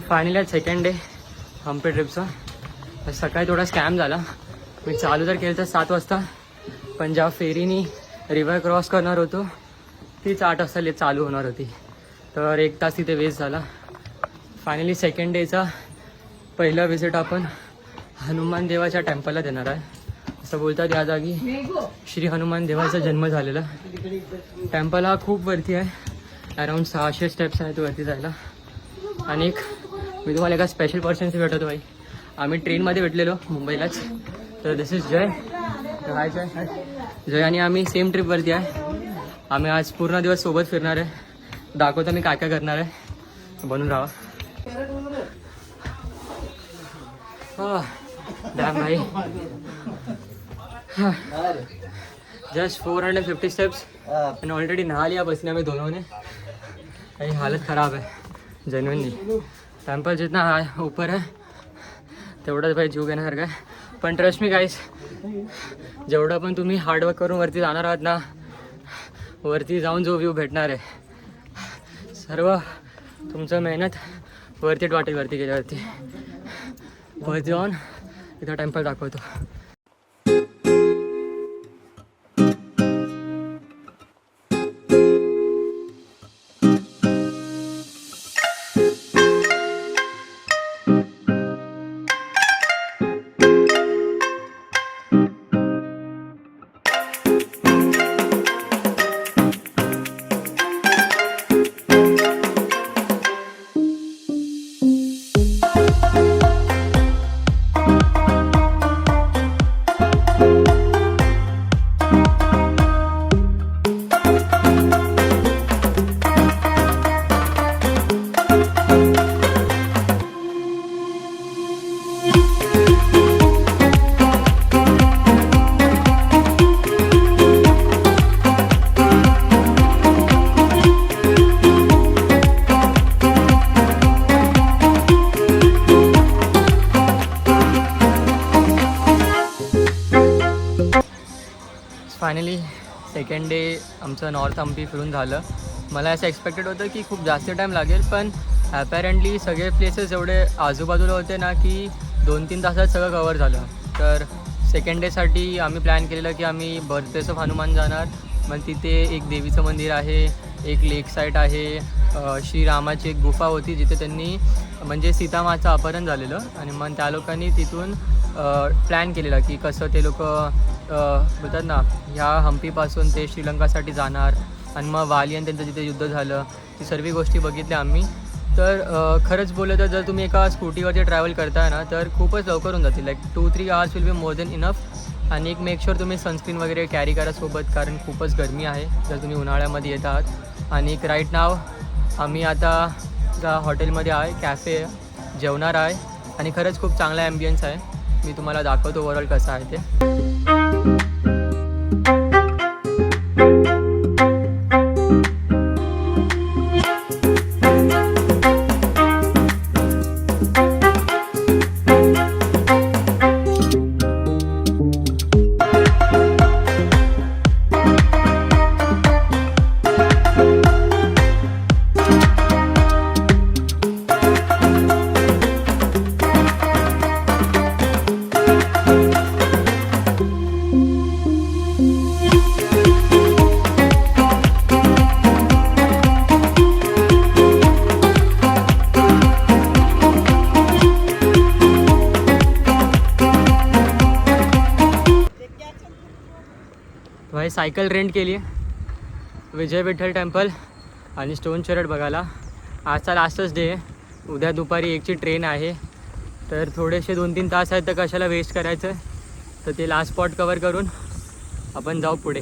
Finally second day Hampi ट्रिपचा. सकाळी थोडा स्कॅम झाला. मी चालू तर केलं तर 7 वाजता, पण ज्या फेरीनी रिव्हर क्रॉस करणार होतो तीच 8 वाजता चालू होणार होती, तर 1 तास तिथे वेस्ट झाला. फायनली सेकंड डेचा पहिला विजिट आपण हनुमान देवाच्या टेम्पलला देणार आहे. असं बोलतात या जागी श्री हनुमान देवाचा जन्म झालेला. टेम्पल हा खूप वरती आहे, अराउंड 600 स्टेप्स आहेत वरती जायला. आणि मी तुम्हाला एका स्पेशल पर्सनशी भेटतो भाई. आम्ही ट्रेनमध्ये भेटलेलो मुंबईलाच. तर दिस इज जय. हाय जय. जय आणि आम्ही सेम ट्रिपवरती आहे. आम्ही आज पूर्ण दिवस सोबत फिरणार आहे. दाखवतो मी काय काय करणार आहे, बनून राहा. डॅम भाई, जस्ट 450 स्टेप्स आणि ऑलरेडी नहा लिया बसने में दोनों ने. काही हालत खराब है जेन्युइनली. टेम्पल जितना ऊपर है तेवढंच भाई जीव घेण्यासारखं आहे. पण ट्रस्ट मी गाईस, जेवढं पण तुम्ही हार्डवर्क करून वरती जाणार आहात ना, वरती जाऊन जो व्ह्यू भेटणार आहे सर्व तुमचं मेहनत वरतीच वाटेल. वरती गेल्यावरती वरती जाऊन इथं टेम्पल दाखवतो. फायनली सेकंड डे आमचं नॉर्थ हम्पी फिरून झालं. मला असं एक्सपेक्टेड होतं की खूप जास्त टाईम लागेल, पण ॲपॅरेंटली सगळे प्लेसेस एवढे आजूबाजूला होते ना की 2-3 तासात सगळं कवर झालं. तर सेकंड डेसाठी आम्ही प्लॅन केलेलं की आम्ही बर्थप्लेस ऑफ हनुमान जाणार. मग तिथे एक देवीचं मंदिर आहे, एक लेक साईट आहे, श्रीरामाची एक गुफा होती जिथे त्यांनी म्हणजे सीतामाचं अपहरण झालेलं. आणि मग त्या लोकांनी तिथून प्लॅन केलेला की कसं ते लोक बोलतात ना ह्या हम्पीपासून ते श्रीलंकासाठी जाणार. आणि मग वाली आणि त्यांचं जिथे युद्ध झालं ती सर्व गोष्टी बघितल्या आम्ही. तर खरंच बोललं तर जर तुम्ही एका स्कूटीवरती ट्रॅव्हल करताय ना तर खूपच लवकर होऊन जातील. Like 2-3 hours will be more than enough. आणि एक मेक शुअर तुम्ही सनस्क्रीन वगैरे कॅरी करा सोबत, कारण खूपच गरमी आहे जर तुम्ही उन्हाळ्यामध्ये येत आहात. आणि एक राईट नाव आम्ही आता ज्या हॉटेलमध्ये आहे, कॅफे जेवणार आहे आणि खरंच खूप चांगला ॲम्बियन्स आहे. मी तुम्हाला दाखवतो ओव्हरऑल कसं आहे ते. भाई सायकल रेंट केली आहे विजय विठ्ठल टेम्पल आणि स्टोन चर्च बघायला. आजचा लास्टच डे आहे. उद्या दुपारी 1ची ट्रेन आहे. तर थोडेसे 2-3 तास आहेत तर कशाला वेस्ट करायचं. तर ते लास्ट स्पॉट कवर करून आपण जाऊ पुढे.